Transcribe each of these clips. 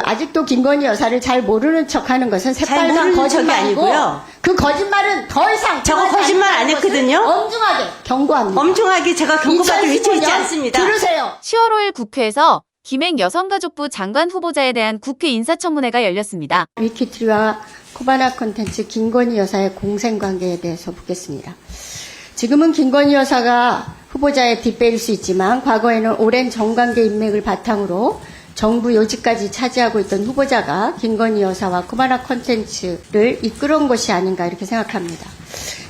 아직도 김건희 여사를 잘 모르는 척하는 것은 새빨간 거짓말이고 그 거짓말은 더 이상 저거 거짓말 안 했거든요. 엄중하게 경고합니다. 엄중하게 제가 경고받을 위치에 있지 않습니다. 들으세요. 10월 5일 국회에서 김행 여성가족부 장관 후보자에 대한 국회 인사청문회가 열렸습니다. 위키트리와 코바나 콘텐츠 김건희 여사의 공생관계에 대해서 묻겠습니다. 지금은 김건희 여사가 후보자에 뒷배일 수 있지만 과거에는 오랜 정관계 인맥을 바탕으로 정부 요직까지 차지하고 있던 후보자가 김건희 여사와 코바나 콘텐츠를 이끌어온 것이 아닌가 이렇게 생각합니다.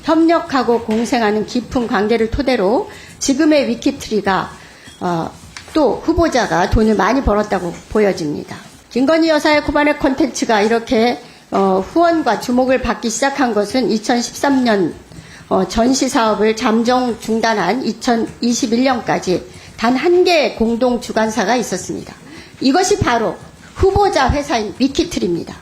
협력하고 공생하는 깊은 관계를 토대로 지금의 위키트리가 또 후보자가 돈을 많이 벌었다고 보여집니다. 김건희 여사의 코바나 콘텐츠가 이렇게 후원과 주목을 받기 시작한 것은 2013년 전시 사업을 잠정 중단한 2021년까지 단 한 개의 공동 주관사가 있었습니다. 이것이 바로 후보자 회사인 위키트리입니다.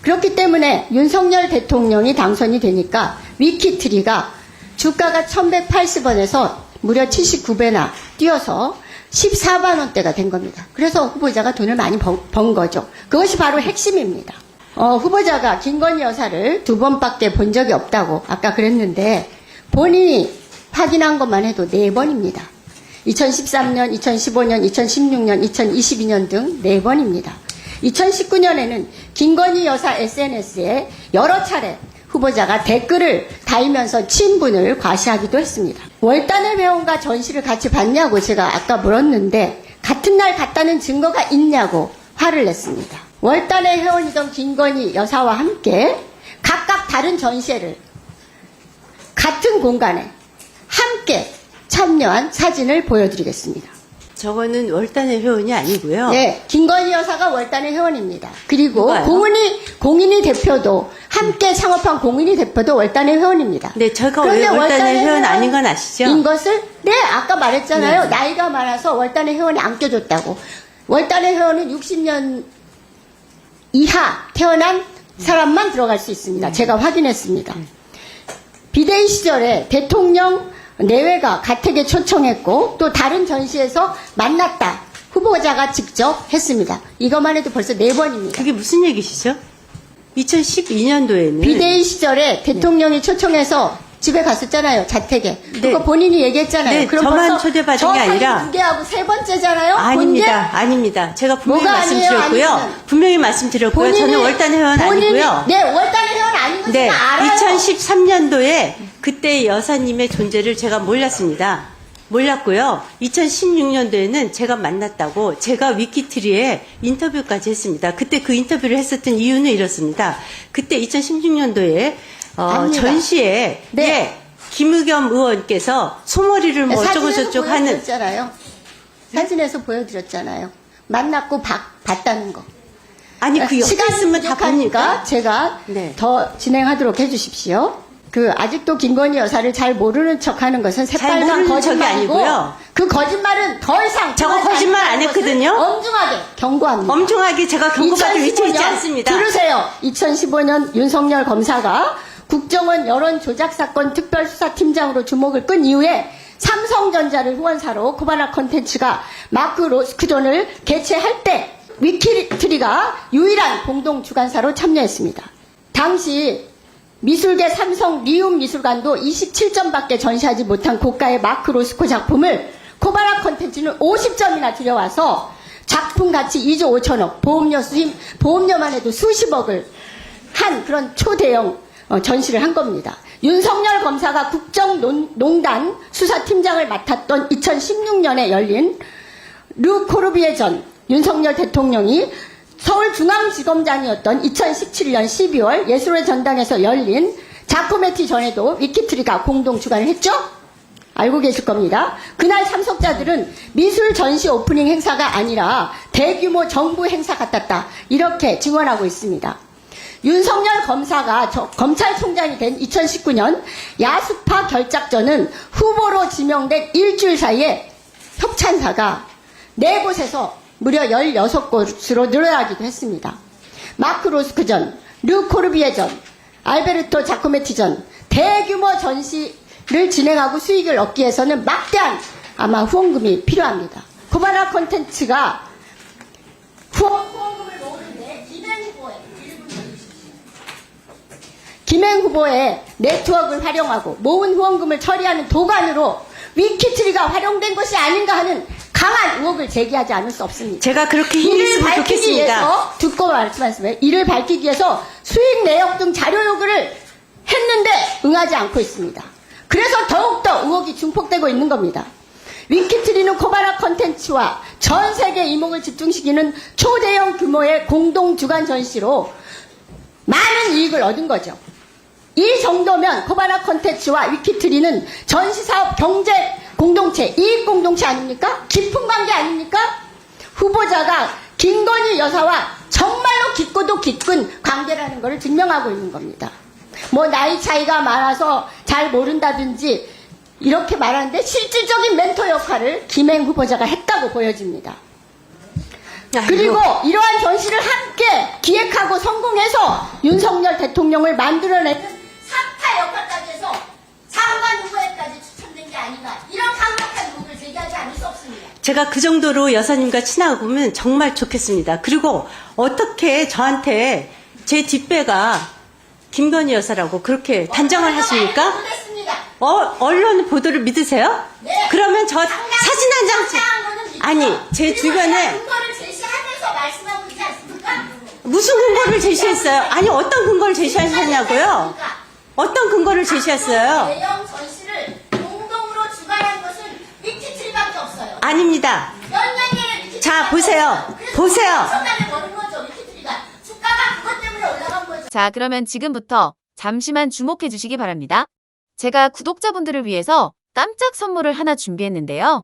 그렇기 때문에 윤석열 대통령이 당선이 되니까 위키트리가 주가가 1180원에서 무려 79배나 뛰어서 14만 원대가 된 겁니다. 그래서 후보자가 돈을 많이 번 거죠. 그것이 바로 핵심입니다. 후보자가 김건희 여사를 2번밖에 본 적이 없다고 아까 그랬는데 본인이 확인한 것만 해도 4번입니다. 2013년, 2015년, 2016년, 2022년 등 4번입니다. 2019년에는 김건희 여사 SNS에 여러 차례 후보자가 댓글을 달면서 친분을 과시하기도 했습니다. 월단의 회원과 전시를 같이 봤냐고 제가 아까 물었는데 같은 날 갔다는 증거가 있냐고 화를 냈습니다. 월단의 회원이던 김건희 여사와 함께 각각 다른 전시회를 같은 공간에 함께 참여한 사진을 보여드리겠습니다. 저거는 월단의 회원이 아니고요. 네, 김건희 여사가 월단의 회원입니다. 그리고 누가요? 공인이 대표도 함께 창업한 공인이 대표도 월단의 회원입니다. 네, 제가 왜 월단의 회원 아닌 건 아시죠? 인 것을 아까 말했잖아요. 네. 나이가 많아서 월단의 회원이 안 껴줬다고. 월단의 회원은 60년 이하 태어난 사람만 들어갈 수 있습니다. 제가 확인했습니다. 비대위 시절에 대통령 내외가 가택에 초청했고 또 다른 전시에서 만났다. 후보자가 직접 했습니다. 이것만 해도 벌써 4번입니다. 그게 무슨 얘기시죠? 2012년도에는 비대위 시절에 대통령이 초청해서 집에 갔었잖아요. 자택에. 그거 본인이 얘기했잖아요. 네, 그럼 저만 벌써 초대받은 게 아니라 2개하고 3번째잖아요. 아닙니다. 아닙니다. 제가 분명히 뭐가 아니에요? 말씀드렸고요. 아니면 분명히 말씀드렸고요. 저는 월단의 회원 아니고요. 네, 월단의 회원 아닌 건 네, 제가 알아요. 2013년도에 그때 여사님의 존재를 제가 몰랐고요. 2016년도에는 제가 만났다고 제가 위키트리에 인터뷰까지 했습니다. 그때 그 인터뷰를 했었던 이유는 이렇습니다. 그때 2016년도에 압니다. 전시에 네. 예, 김의겸 의원께서 소머리를 뭐 어쩌고 저쩌고 하는 보여드렸잖아요. 사진에서 보여드렸잖아요. 만났고 봤다는 거. 아니 그 옆에 시간이 있으면 다 부족하니까 봅니까? 제가 네. 더 진행하도록 해주십시오. 아직도 김건희 여사를 잘 모르는 척하는 것은 새빨간 모르는 척이 거짓말이고 아니고요. 그 거짓말은 더 이상 저거 거짓말 안 했거든요. 엄중하게 경고합니다. 엄중하게 제가 경고받을 위치에 있지 않습니다. 들으세요. 2015년 윤석열 검사가 국정원 여론조작사건 특별수사팀장으로 주목을 끈 이후에 삼성전자를 후원사로 코바나 콘텐츠가 마크 로스크존을 개최할 때 위키트리가 유일한 공동주관사로 참여했습니다. 당시 미술계 삼성 리움 미술관도 27점밖에 전시하지 못한 고가의 마크 로스코 작품을 코바나 콘텐츠는 50점이나 들여와서 작품 가치 2조 5천억, 보험료만 해도 수십억을 한 그런 초대형 전시를 한 겁니다. 윤석열 검사가 국정농단 수사팀장을 맡았던 2016년에 열린 르 코르비에 전 윤석열 대통령이 서울중앙지검장이었던 2017년 12월 예술의 전당에서 열린 자코메티 전에도 위키트리가 공동 주관을 했죠? 알고 계실 겁니다. 그날 참석자들은 미술 전시 오프닝 행사가 아니라 대규모 정부 행사 같았다. 이렇게 증언하고 있습니다. 윤석열 검사가 검찰총장이 된 2019년 야수파 결작전은 후보로 지명된 일주일 사이에 협찬사가 4곳에서 무려 16곳으로 늘어나기도 했습니다. 마크 로스크전, 르 코르비에전, 알베르토 자코메티전 대규모 전시를 진행하고 수익을 얻기 위해서는 막대한 아마 후원금이 필요합니다. 코바나 콘텐츠가 후원금 김행 후보의 네트워크를 활용하고 모은 후원금을 처리하는 도관으로 위키트리가 활용된 것이 아닌가 하는 강한 의혹을 제기하지 않을 수 없습니다. 제가 그렇게 힘이 이를 있으면 밝히기 좋겠습니다. 위해서 듣고 말씀하시면 이를 밝히기 위해서 수익 내역 등 자료 요구를 했는데 응하지 않고 있습니다. 그래서 더욱더 의혹이 증폭되고 있는 겁니다. 위키트리는 코바나 컨텐츠와 전 세계 이목을 집중시키는 초대형 규모의 공동 주간 전시로 많은 이익을 얻은 거죠. 이 정도면 코바나 컨텐츠와 위키트리는 전시사업 경제 공동체, 이익 공동체 아닙니까? 깊은 관계 아닙니까? 후보자가 김건희 여사와 정말로 깊고도 깊은 관계라는 것을 증명하고 있는 겁니다. 뭐 나이 차이가 많아서 잘 모른다든지 이렇게 말하는데 실질적인 멘토 역할을 김행 후보자가 했다고 보여집니다. 그리고 이러한 전시를 함께 기획하고 성공해서 윤석열 대통령을 만들어내는 사타 역할까지 해서 장관 후보에까지 추천된 게 아닌가, 이런 강력한 의혹을 제기하지 않을 수 없습니다. 제가 그 정도로 여사님과 친하고 보면 정말 좋겠습니다. 그리고 어떻게 저한테 제 뒷배가 김건희 여사라고 그렇게 단정을 하십니까? 보겠습니다. 언론 보도를 믿으세요? 네. 그러면 저 사진 한 장 아니 제 주변에 근거를 제시하면서 말씀하고 있지 않습니까? 무슨 근거를 제시했어요? 아니 어떤 근거를 제시하셨냐고요? 어떤 근거를 제시했어요? 대형 전시를 공동으로 주관한 것은 위키트리밖에 없어요. 아닙니다. 몇 년간의 위키트리. 자, 보세요. 보세요. 엄청나게 버는 거죠, 위키트리가. 주가가 그것 때문에 올라간 거죠. 자, 그러면 지금부터 잠시만 주목해 주시기 바랍니다. 제가 구독자분들을 위해서 깜짝 선물을 하나 준비했는데요.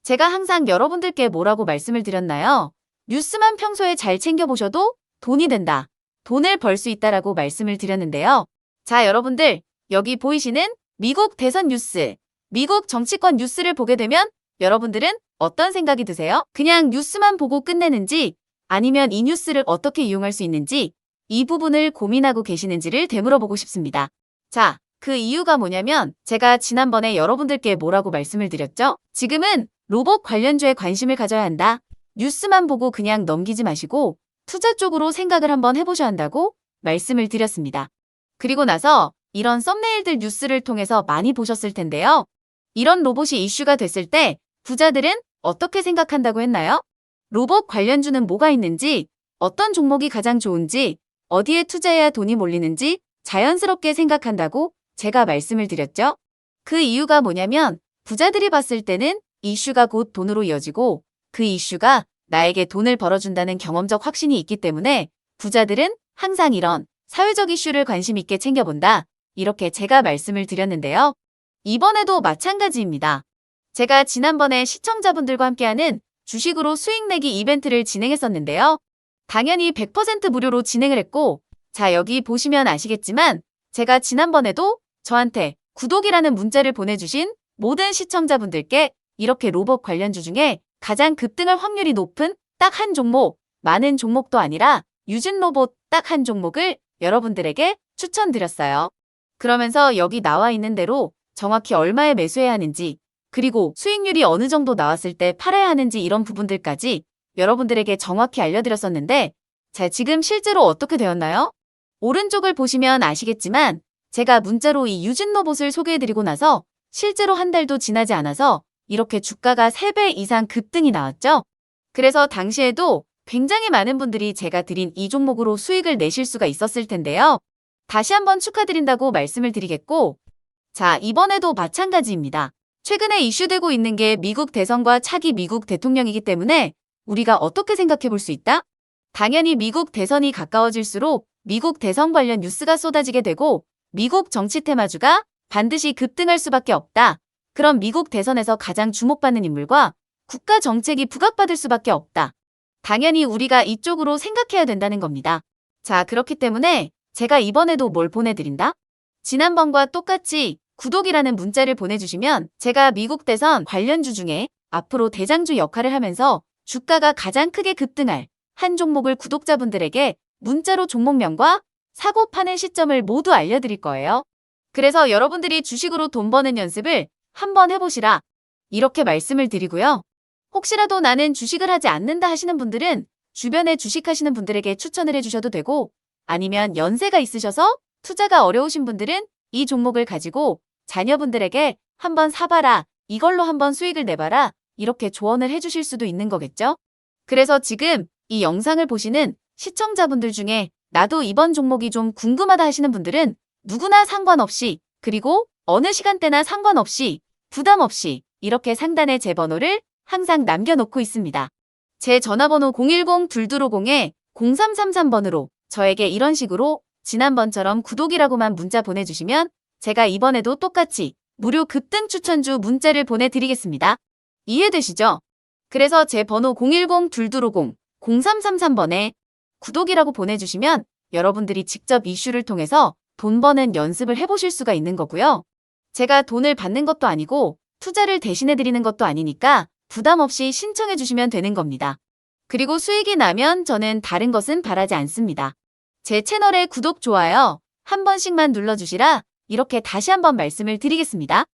제가 항상 여러분들께 뭐라고 말씀을 드렸나요? 뉴스만 평소에 잘 챙겨보셔도 돈이 된다. 돈을 벌 수 있다라고 말씀을 드렸는데요. 자, 여러분들 여기 보이시는 미국 대선 뉴스, 미국 정치권 뉴스를 보게 되면 여러분들은 어떤 생각이 드세요? 그냥 뉴스만 보고 끝내는지 아니면 이 뉴스를 어떻게 이용할 수 있는지 이 부분을 고민하고 계시는지를 되물어보고 싶습니다. 자, 그 이유가 뭐냐면 제가 지난번에 여러분들께 뭐라고 말씀을 드렸죠? 지금은 로봇 관련주에 관심을 가져야 한다. 뉴스만 보고 그냥 넘기지 마시고 투자 쪽으로 생각을 한번 해보셔야 한다고 말씀을 드렸습니다. 그리고 나서 이런 썸네일들 뉴스를 통해서 많이 보셨을 텐데요. 이런 로봇이 이슈가 됐을 때 부자들은 어떻게 생각한다고 했나요? 로봇 관련주는 뭐가 있는지, 어떤 종목이 가장 좋은지, 어디에 투자해야 돈이 몰리는지 자연스럽게 생각한다고 제가 말씀을 드렸죠. 그 이유가 뭐냐면 부자들이 봤을 때는 이슈가 곧 돈으로 이어지고 그 이슈가 나에게 돈을 벌어준다는 경험적 확신이 있기 때문에 부자들은 항상 이런 사회적 이슈를 관심 있게 챙겨본다. 이렇게 제가 말씀을 드렸는데요. 이번에도 마찬가지입니다. 제가 지난번에 시청자분들과 함께하는 주식으로 수익 내기 이벤트를 진행했었는데요. 당연히 100% 무료로 진행을 했고, 자, 여기 보시면 아시겠지만 제가 지난번에도 저한테 구독이라는 문자를 보내주신 모든 시청자분들께 이렇게 로봇 관련주 중에 가장 급등할 확률이 높은 딱 한 종목, 많은 종목도 아니라 유진 로봇 딱 한 종목을 여러분들에게 추천드렸어요. 그러면서 여기 나와 있는 대로 정확히 얼마에 매수해야 하는지, 그리고 수익률이 어느 정도 나왔을 때 팔아야 하는지 이런 부분들까지 여러분들에게 정확히 알려드렸었는데, 자, 지금 실제로 어떻게 되었나요? 오른쪽을 보시면 아시겠지만 제가 문자로 이 유진 로봇을 소개해드리고 나서 실제로 한 달도 지나지 않아서 이렇게 주가가 3배 이상 급등이 나왔죠. 그래서 당시에도 굉장히 많은 분들이 제가 드린 이 종목으로 수익을 내실 수가 있었을 텐데요. 다시 한번 축하드린다고 말씀을 드리겠고, 자, 이번에도 마찬가지입니다. 최근에 이슈되고 있는 게 미국 대선과 차기 미국 대통령이기 때문에 우리가 어떻게 생각해 볼 수 있다? 당연히 미국 대선이 가까워질수록 미국 대선 관련 뉴스가 쏟아지게 되고 미국 정치 테마주가 반드시 급등할 수밖에 없다. 그럼 미국 대선에서 가장 주목받는 인물과 국가 정책이 부각받을 수밖에 없다. 당연히 우리가 이쪽으로 생각해야 된다는 겁니다. 자, 그렇기 때문에 제가 이번에도 뭘 보내드린다? 지난번과 똑같이 구독이라는 문자를 보내주시면 제가 미국 대선 관련주 중에 앞으로 대장주 역할을 하면서 주가가 가장 크게 급등할 한 종목을 구독자분들에게 문자로 종목명과 사고 파는 시점을 모두 알려드릴 거예요. 그래서 여러분들이 주식으로 돈 버는 연습을 한번 해보시라. 이렇게 말씀을 드리고요. 혹시라도 나는 주식을 하지 않는다 하시는 분들은 주변에 주식하시는 분들에게 추천을 해주셔도 되고, 아니면 연세가 있으셔서 투자가 어려우신 분들은 이 종목을 가지고 자녀분들에게 한번 사봐라, 이걸로 한번 수익을 내봐라, 이렇게 조언을 해주실 수도 있는 거겠죠? 그래서 지금 이 영상을 보시는 시청자분들 중에 나도 이번 종목이 좀 궁금하다 하시는 분들은 누구나 상관없이, 그리고 어느 시간대나 상관없이 부담 없이 이렇게 상단에 제 번호를 항상 남겨놓고 있습니다. 제 전화번호 010-2250-0333번으로 저에게 이런 식으로 지난번처럼 구독이라고만 문자 보내주시면 제가 이번에도 똑같이 무료 급등 추천주 문자를 보내드리겠습니다. 이해되시죠? 그래서 제 번호 010-2250-0333번에 구독이라고 보내주시면 여러분들이 직접 이슈를 통해서 돈 버는 연습을 해보실 수가 있는 거고요. 제가 돈을 받는 것도 아니고 투자를 대신해드리는 것도 아니니까 부담 없이 신청해 주시면 되는 겁니다. 그리고 수익이 나면 저는 다른 것은 바라지 않습니다. 제 채널에 구독, 좋아요 한 번씩만 눌러주시라 이렇게 다시 한번 말씀을 드리겠습니다.